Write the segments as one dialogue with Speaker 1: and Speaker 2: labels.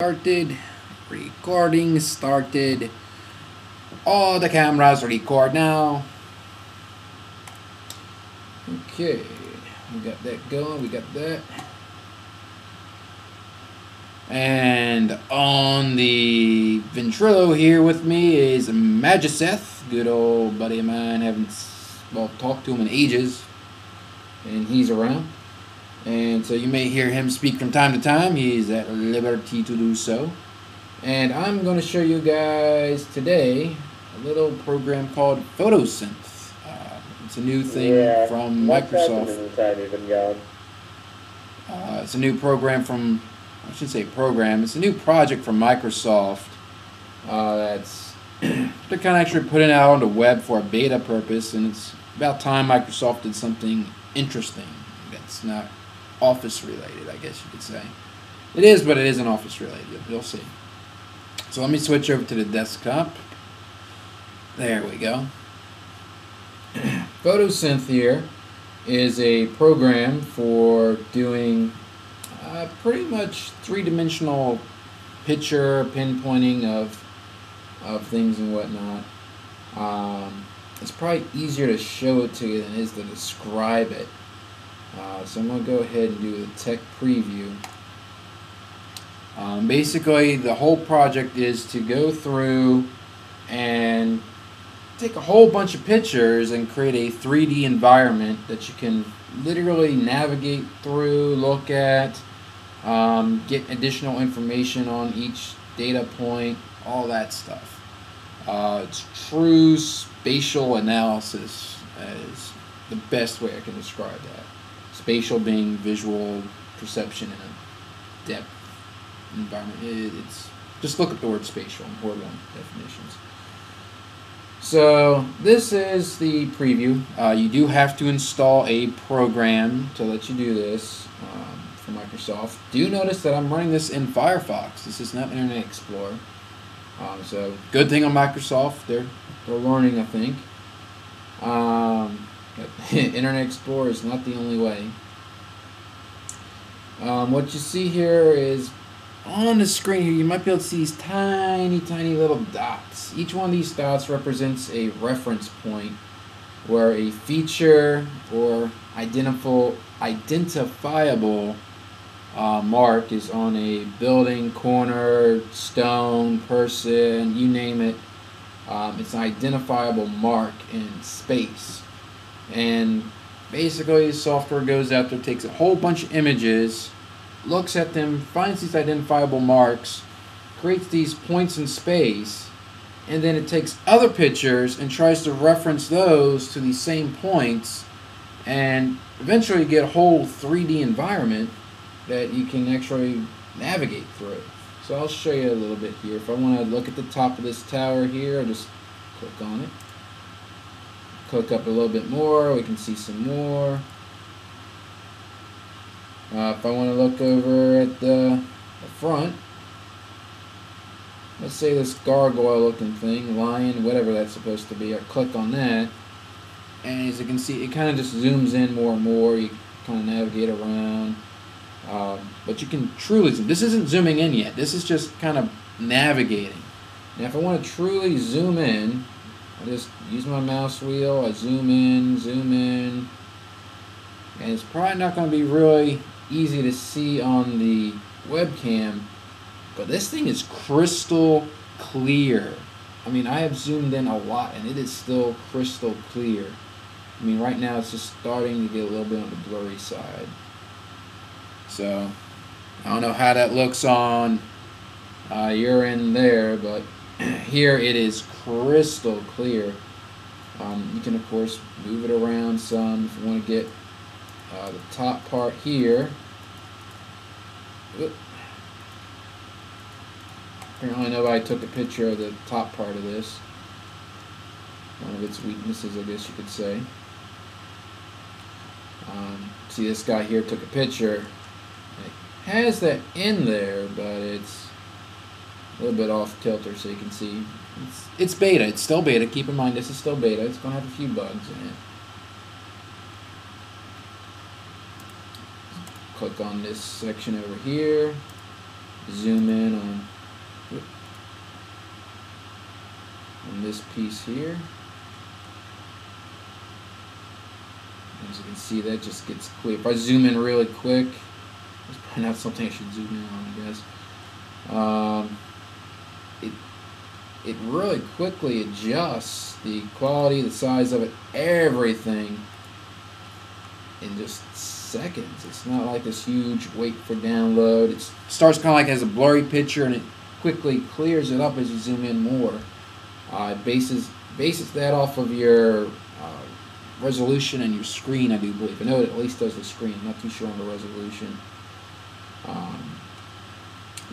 Speaker 1: Started. Recording started. All the cameras record now. Okay, we got that going, we got that. And on the Ventrilo here with me is Magiseth, good old buddy of mine. Haven't talked to him in ages, and he's around. And so you may hear him speak from time to time. He's at liberty to do so. And I'm going to show you guys today a little program called PhotoSynth. It's a new thing from Microsoft. It's a new program from, I should say program, it's a new project from Microsoft that's they're kind of actually putting it out on the web for a beta purpose, and it's about time Microsoft did something interesting that's not office related, I guess you could say. It is, but it isn't office related. You'll see. So let me switch over to the desktop. There we go. PhotoSynth here is a program for doing pretty much three-dimensional picture pinpointing of things and whatnot. It's probably easier to show it to you than it is to describe it. So I'm going to go ahead and do the tech preview. Basically, the whole project is to go through and take a whole bunch of pictures and create a 3D environment that you can literally navigate through, look at, get additional information on each data point, all that stuff. It's true spatial analysis is the best way I can describe that. Spatial being visual perception in a depth environment. It's just look up the word spatial in Word 1 definitions. So this is the preview. You do have to install a program to let you do this from Microsoft. Do notice that I'm running this in Firefox. This is not Internet Explorer. So good thing on Microsoft. They're learning, I think. Internet Explorer is not the only way. What you see here is on the screen here, you might be able to see these tiny little dots. Each one of these dots represents a reference point where a feature or identifiable mark is on a building, corner, stone, person, you name it. It's an identifiable mark in space. And basically the software goes out there, takes a whole bunch of images, looks at them, finds these identifiable marks, creates these points in space, and then it takes other pictures and tries to reference those to these same points, and eventually you get a whole 3D environment that you can actually navigate through. So I'll show you a little bit here. If I want to look at the top of this tower here, I just click on it. Click up a little bit more, we can see some more. If I want to look over at the front, let's say this gargoyle looking thing, lion, whatever that's supposed to be, I click on that, and as you can see, it kind of just zooms in more and more. You kind of navigate around, but you can truly zoom. This isn't zooming in yet, this is just kind of navigating. Now if I want to truly zoom in, I just use my mouse wheel, I zoom in, and it's probably not going to be really easy to see on the webcam, but this thing is crystal clear. I mean, I have zoomed in a lot and it is still crystal clear. I mean, right now it's just starting to get a little bit on the blurry side. So I don't know how that looks on your end there, but here it is crystal clear. You can of course move it around some if you want to get the top part here. Apparently nobody took a picture of the top part of this. One of its weaknesses, I guess you could say. See, this guy here took a picture. It has that in there, but it's a little bit off kilter, so you can see. It's beta. It's still beta. Keep in mind, this is still beta. It's going to have a few bugs in it. Click on this section over here. zoom in on this piece here. As you can see, that just gets clear. If I zoom in really quick, that's probably not something I should zoom in on, I guess. It really quickly adjusts the quality, the size of it, everything in just seconds. It's not like this huge wait for download. It starts kind of like as a blurry picture, and it quickly clears it up as you zoom in more. It bases that off of your resolution and your screen, I do believe. I know it at least does the screen. I'm not too sure on the resolution.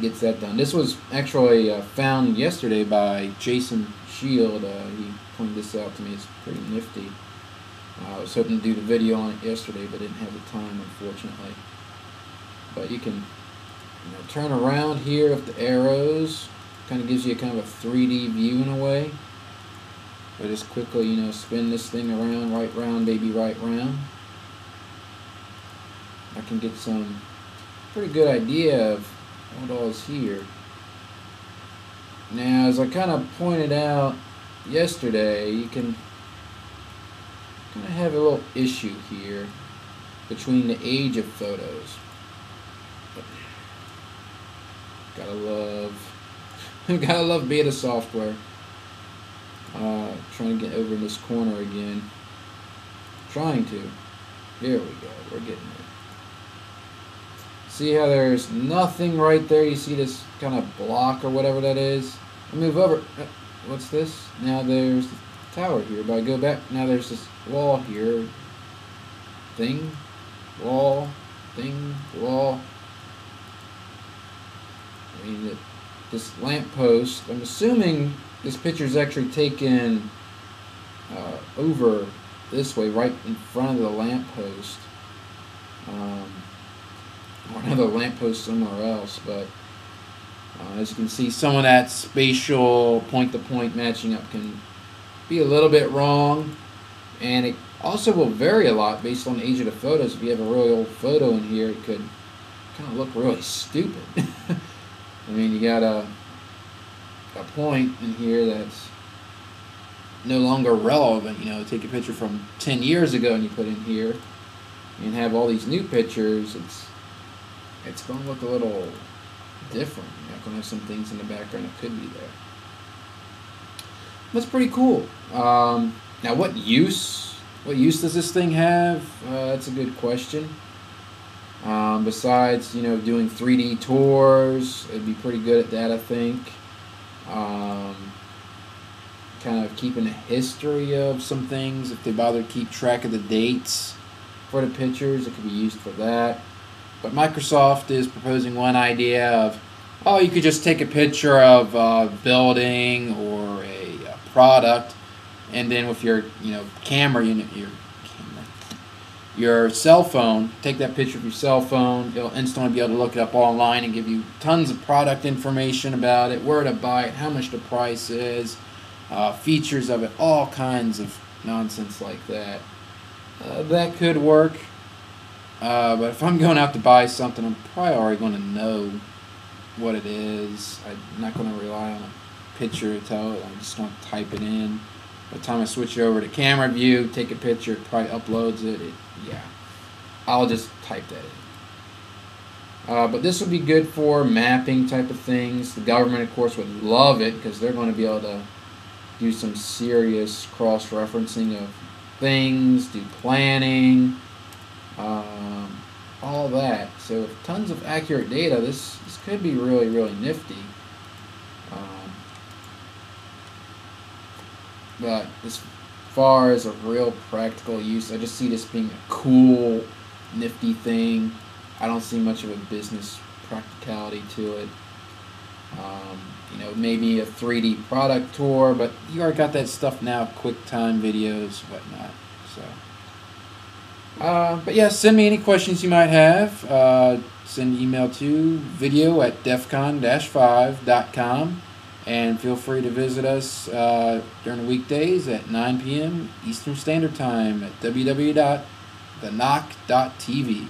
Speaker 1: Gets that done. This was actually found yesterday by JacenShield. He pointed this out to me. It's pretty nifty. I was hoping to do the video on it yesterday, but didn't have the time, unfortunately. But you can turn around here with the arrows. Kind of gives you kind of a 3D view in a way. But just quickly, spin this thing around, right round, baby, right round. I can get some pretty good idea of what all is here. Now, as I kind of pointed out yesterday, you can kind of have a little issue here between the age of photos. But gotta love beta software. Trying to get over in this corner again. Trying to. There we go. We're getting there. See how there's nothing right there? You see this kind of block or whatever that is? I move over. What's this? Now there's the tower here. But I go back. Now there's this wall here. Thing. Wall. Thing. Wall. I mean, this lamppost. I'm assuming this picture is actually taken over this way, right in front of the lamppost. Or another lamppost somewhere else, but as you can see, some of that spatial point-to-point matching up can be a little bit wrong, and it also will vary a lot based on the age of the photos. If you have a really old photo in here, it could kind of look really stupid. I mean, you got a point in here that's no longer relevant. Take a picture from 10 years ago and you put in here, and have all these new pictures. It's going to look a little different. You're not going to have some things in the background that could be there. That's pretty cool. Now, what use does this thing have? That's a good question. Besides, doing 3D tours, it'd be pretty good at that, I think. Kind of keeping a history of some things. If they bother to keep track of the dates for the pictures, it could be used for that. But Microsoft is proposing one idea of, you could just take a picture of a building or a product, and then with your camera, your cell phone, take that picture of your cell phone. It'll instantly be able to look it up online and give you tons of product information about it, where to buy it, how much the price is, features of it, all kinds of nonsense like that. That could work. But if I'm going out to buy something, I'm probably already going to know what it is. I'm not going to rely on a picture to tell it. I'm just going to type it in. By the time I switch over to camera view, take a picture, it probably uploads it. I'll just type that in. But this would be good for mapping type of things. The government, of course, would love it because they're going to be able to do some serious cross-referencing of things, do planning, all that. So with tons of accurate data, this could be really, really nifty. But as far as a real practical use, I just see this being a cool, nifty thing. I don't see much of a business practicality to it. Maybe a 3D product tour, but you already got that stuff now, QuickTime videos, whatnot. So, but yeah, send me any questions you might have. Send an email to video@defcon-5.com, and feel free to visit us during the weekdays at 9 p.m. Eastern Standard Time at www.theknock.tv.